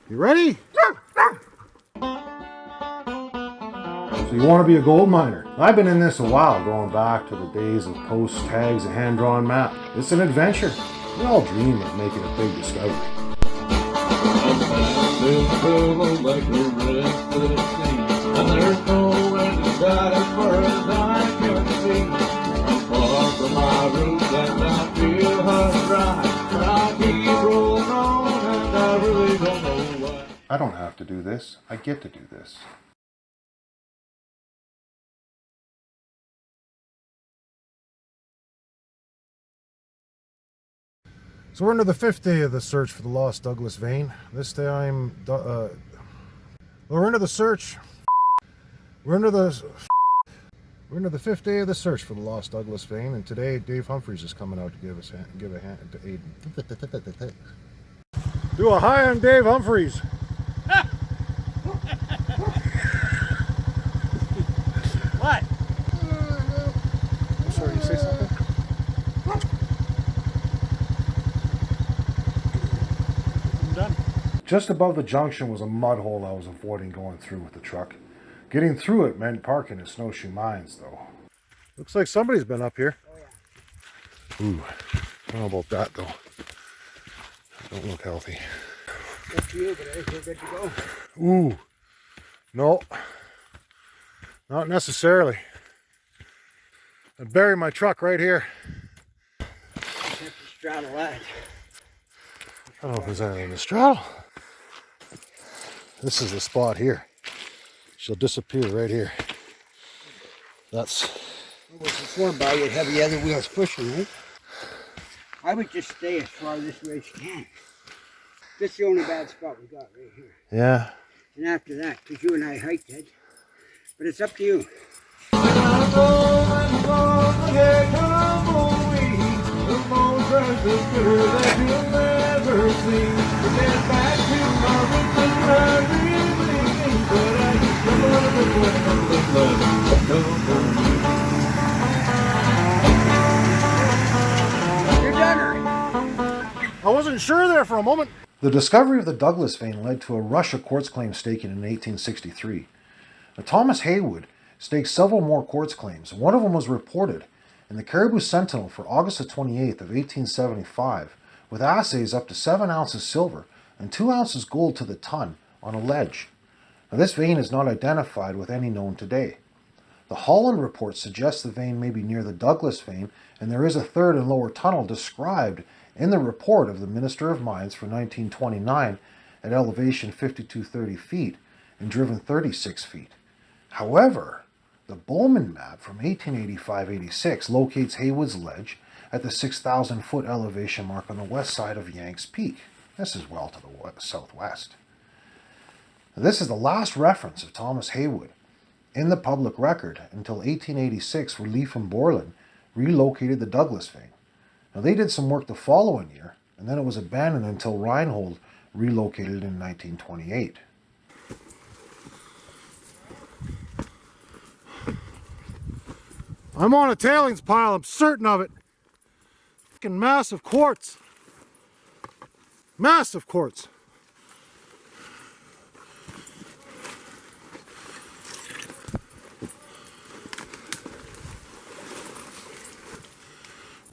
You ready? So you want to be a gold miner? I've been in this a while, going back to the days of post tags and hand-drawn map. It's an adventure. We all dream of making a big discovery. And there's nowhere to start as far as I can see. I'm far from my roots and I feel hot dry. But I keep rolling on and I really don't know why. I don't have to do this. I get to do this. So we're into the 5th day of the search for the lost Douglas vein. This time, we're into the search. We're into the 5th day of the search for the lost Douglas vein, and today Dave Humphreys is coming out to give a hand to Aiden. Do a hi on Dave Humphreys. What? I'm sorry, you say something? I'm done. Just above the junction was a mud hole I was avoiding going through with the truck. Getting through it meant parking at Snowshoe Mines, though. Looks like somebody's been up here. Oh, yeah. Ooh, I don't know about that, though. Don't look healthy. Up to you, but I think we're good to go. Ooh, no, not necessarily. I'd bury my truck right here. Have to straddle that. I don't know if there's anything to straddle. This is the spot here. She'll disappear right here. That's... It was before by you'd have the other wheels pushing, right? I would just stay as far this way as you can. This is the only bad spot we got right here. Yeah. And after that, because you and I hiked it. But it's up to you. You're done. I wasn't sure there for a moment. The discovery of the Douglas vein led to a rush of quartz claims staking in 1863. Now, Thomas Haywood staked several more quartz claims. One of them was reported in the Caribou Sentinel for August 28th of 1875, with assays up to 7 ounces silver and 2 ounces gold to the ton on a ledge. Now, this vein is not identified with any known today. The Holland report suggests the vein may be near the Douglas vein, and there is a third and lower tunnel described in the report of the Minister of Mines for 1929 at elevation 5230 feet and driven 36 feet. However, the Bowman map from 1885-86 locates Haywood's ledge at the 6,000 foot elevation mark on the west side of Yanks Peak. This is well to the southwest. Now, this is the last reference of Thomas Haywood in the public record until 1886, where Leaf and Borland relocated the Douglas vein. Now, they did some work the following year, and then it was abandoned until Reinhold relocated in 1928. I'm on a tailings pile, I'm certain of it. Fucking massive quartz. Massive quartz.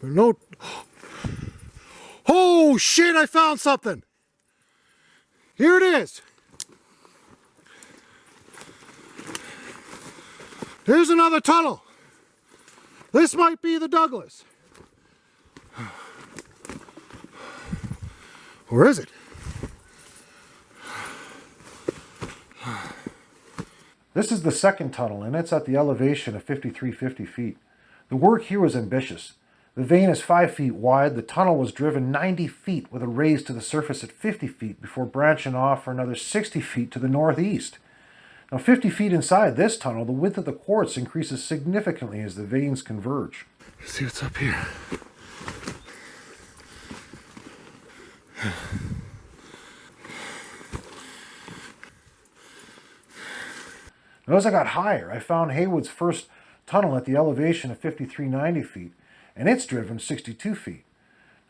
No. Oh shit, I found something. Here it is. Here's another tunnel. This might be the Douglas. Where is it? This is the second tunnel, and it's at the elevation of 5,350 feet. The work here was ambitious. The vein is 5 feet wide. The tunnel was driven 90 feet with a raise to the surface at 50 feet before branching off for another 60 feet to the northeast. Now, 50 feet inside this tunnel, the width of the quartz increases significantly as the veins converge. Let's see what's up here. Now, as I got higher, I found Haywood's first tunnel at the elevation of 5,390 feet, and it's driven 62 feet.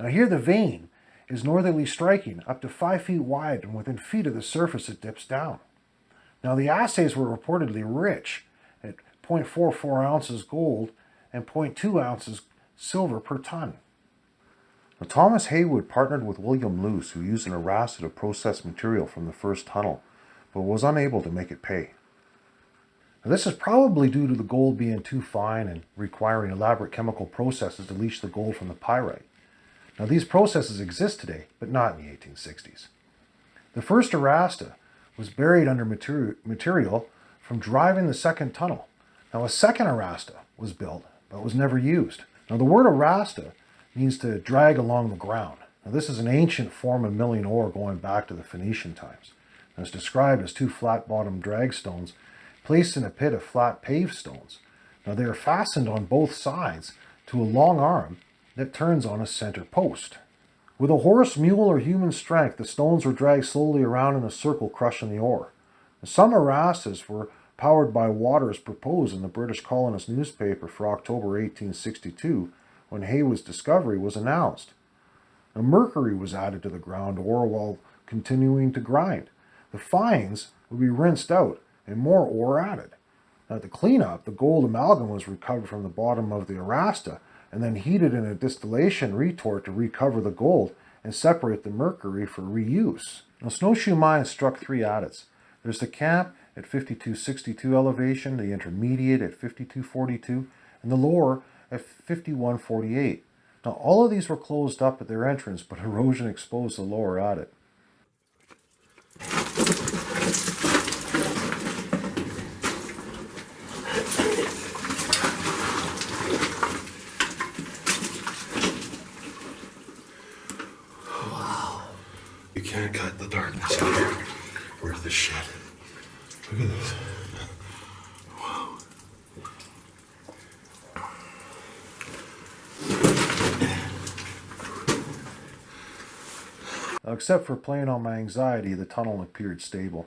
Now here the vein is northerly striking, up to 5 feet wide, and within feet of the surface it dips down. Now the assays were reportedly rich at 0.44 ounces gold and 0.2 ounces silver per ton. Now, Thomas Haywood partnered with William Luce, who used an arrasted of processed material from the first tunnel, but was unable to make it pay. Now, this is probably due to the gold being too fine and requiring elaborate chemical processes to leach the gold from the pyrite. Now these processes exist today, but not in the 1860s. The first arasta was buried under material from driving the second tunnel. Now a second arasta was built, but was never used. Now the word arasta means to drag along the ground. Now this is an ancient form of milling ore going back to the Phoenician times. And it's described as two flat-bottomed drag stones placed in a pit of flat paved stones. Now they are fastened on both sides to a long arm that turns on a center post. With a horse, mule, or human strength, the stones were dragged slowly around in a circle, crushing the ore. Some arastas were powered by water as proposed in the British colonist newspaper for October 1862, when Haywood's discovery was announced. Now, mercury was added to the ground ore while continuing to grind. The fines would be rinsed out and more ore added. Now, to clean up, the gold amalgam was recovered from the bottom of the arasta and then heated in a distillation retort to recover the gold and separate the mercury for reuse. Now, Snowshoe Mines struck 3 adits. There's the camp at 5262 elevation, the intermediate at 5242, and the lower at 5148. Now, all of these were closed up at their entrance, but erosion exposed the lower adit. You can't cut the darkness out here. Worth the shit. Look at this. Wow. Now, except for playing on my anxiety, the tunnel appeared stable.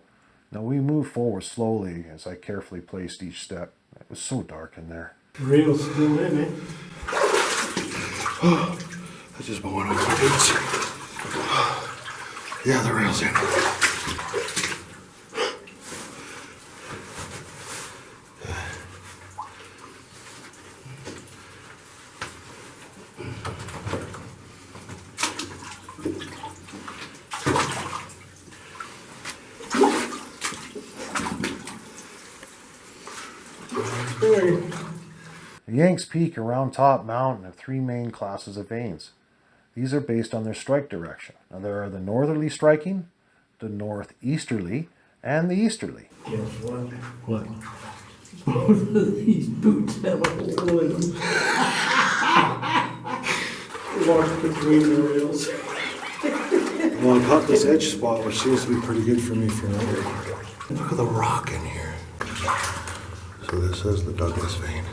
Now we moved forward slowly as I carefully placed each step. It was so dark in there. Rail's still in, eh? I just bought one of my boots. Yeah, the rail's in. The Yanks peak around Top Mountain have 3 main classes of veins. These are based on their strike direction. Now there are the northerly striking, the northeasterly, and the easterly. Guess what? What? Both of these boots have a hole in them. Walk between the rails. Well, I caught this edge spot, which seems to be pretty good for me for now. Look at the rock in here. So this is the Douglas vein.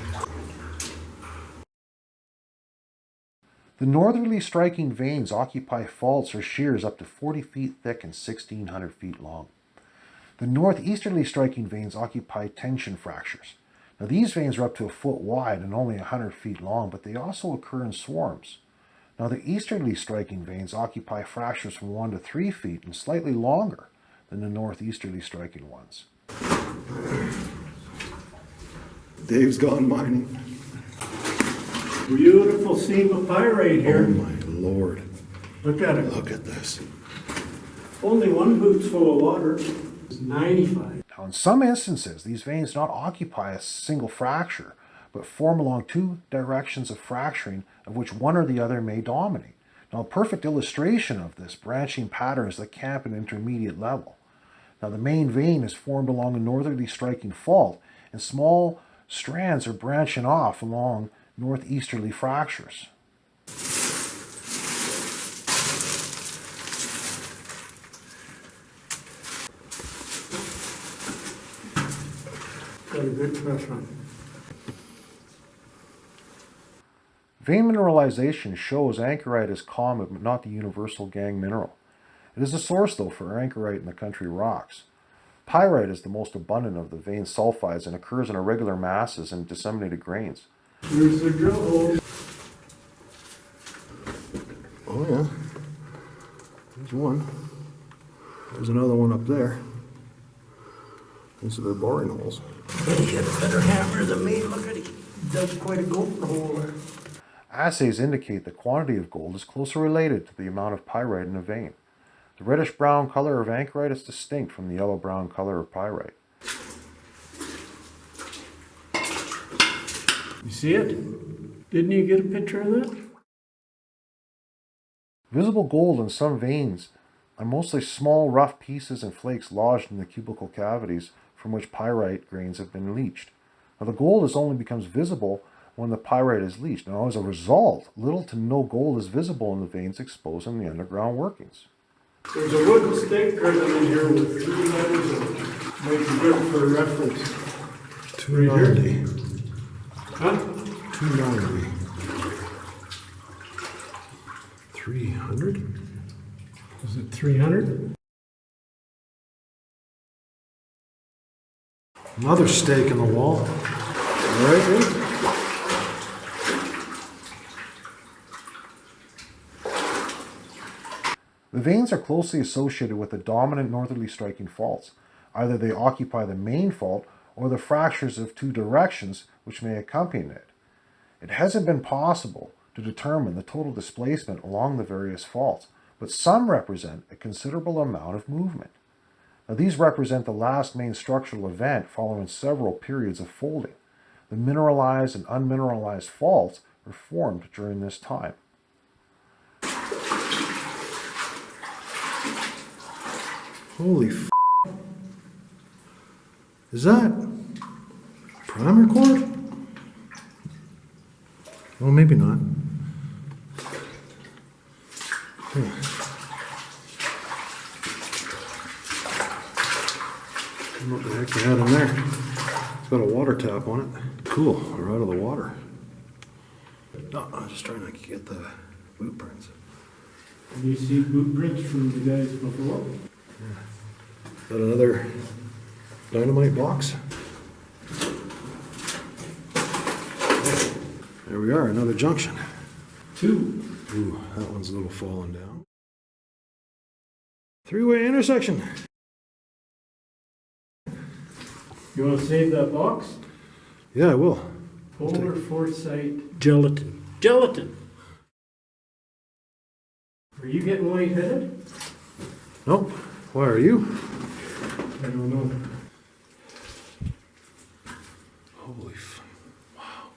The northerly striking veins occupy faults or shears up to 40 feet thick and 1,600 feet long. The northeasterly striking veins occupy tension fractures. Now these veins are up to a foot wide and only 100 feet long, but they also occur in swarms. Now the easterly striking veins occupy fractures from 1 to 3 feet and slightly longer than the northeasterly striking ones. Dave's gone mining. Beautiful seam of pyrite Oh here. my lord. Look at it. Look at this. Only one boot's full of water. It's 95. Now in some instances, these veins do not occupy a single fracture, but form along 2 directions of fracturing, of which one or the other may dominate. Now a perfect illustration of this branching pattern is the camp and intermediate level. Now the main vein is formed along a northerly striking fault, and small strands are branching off along northeasterly fractures. Got a good press run. Vein mineralization shows anchorite is common but not the universal gangue mineral. It is a source, though, for anchorite in the country rocks. Pyrite is the most abundant of the vein sulfides and occurs in irregular masses and disseminated grains. Here's the drill hole. Oh yeah. There's one. There's another one up there. These are their boring holes. He got a better hammer than me. Look at it. He dug quite a gopher hole there. Assays indicate the quantity of gold is closely related to the amount of pyrite in a vein. The reddish-brown color of anchorite is distinct from the yellow-brown color of pyrite. You see it? Didn't you get a picture of that? Visible gold in some veins are mostly small, rough pieces and flakes lodged in the cubical cavities from which pyrite grains have been leached. Now, the gold only becomes visible when the pyrite is leached. Now, as a result, little to no gold is visible in the veins exposed in the underground workings. There's a wooden stake driven in here with 3 letters on it. Might be good for reference. 290. Huh? 290. 300? Is it 300? Another stake in the wall. All right, Rick? The veins are closely associated with the dominant northerly striking faults. Either they occupy the main fault or the fractures of 2 directions which may accompany it. It hasn't been possible to determine the total displacement along the various faults, but some represent a considerable amount of movement. Now, these represent the last main structural event following several periods of folding. The mineralized and unmineralized faults were formed during this time. Holy f***. Is that primer cord? Well, maybe not. I don't know what the heck they had in there. It's got a water tap on it. Cool, we're out of the water. No, I'm just trying to get the boot prints. Have you seen boot prints from the guys before? Got another dynamite box. There we are, another junction. 2. Ooh, that one's a little fallen down. 3-way intersection. You want to save that box? Yeah, I will. Polar foresight gelatin. Gelatin! Are you getting lightheaded? Nope. Why are you? I don't know. Holy f... Wow.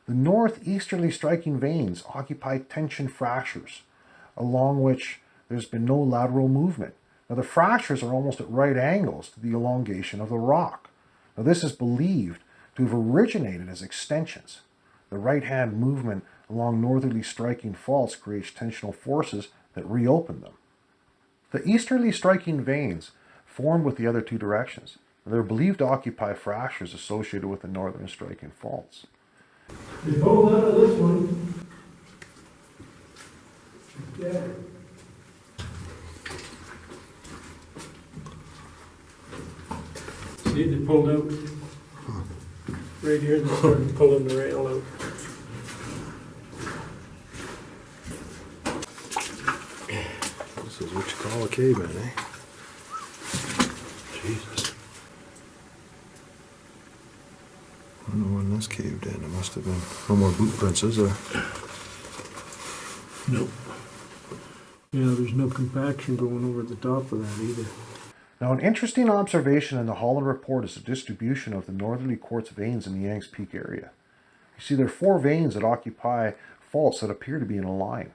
The northeasterly striking veins occupy tension fractures, along which there's been no lateral movement. Now, the fractures are almost at right angles to the elongation of the rock. Now, this is believed to have originated as extensions. The right-hand movement along northerly striking faults creates tensional forces that reopen them. The easterly striking veins formed with the other 2 directions. They're believed to occupy fractures associated with the northern striking faults. They pulled out of this one. Yeah. See, they pulled out. Right here, they started pulling the rail out. This is what you call a cave-in, eh? Jesus. I don't know when this caved in. It must have been... No more boot prints, is there? Nope. Yeah, there's no compaction going over the top of that either. Now, an interesting observation in the Holland report is the distribution of the northerly quartz veins in the Yanks Peak area. You see, there are 4 veins that occupy faults that appear to be in a line.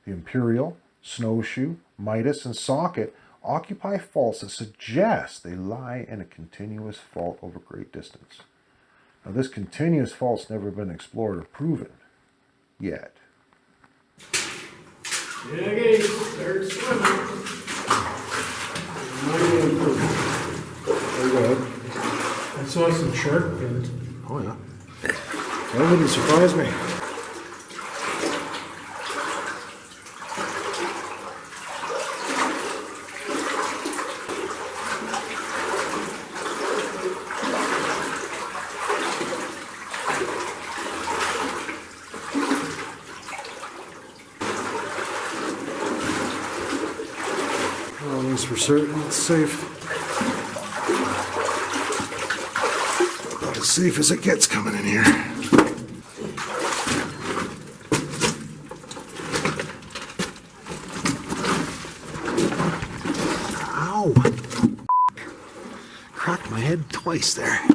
The Imperial, Snowshoe, Midas, and Socket occupy faults that suggest they lie in a continuous fault over great distance. Now, this continuous fault's never been explored or proven yet. Yeah, okay, start swimming. There you go. I saw some shark fins. Oh, yeah. That wouldn't surprise me. thing's for certain. It's safe. About as safe as it gets coming in here. Ow! Cracked my head twice there.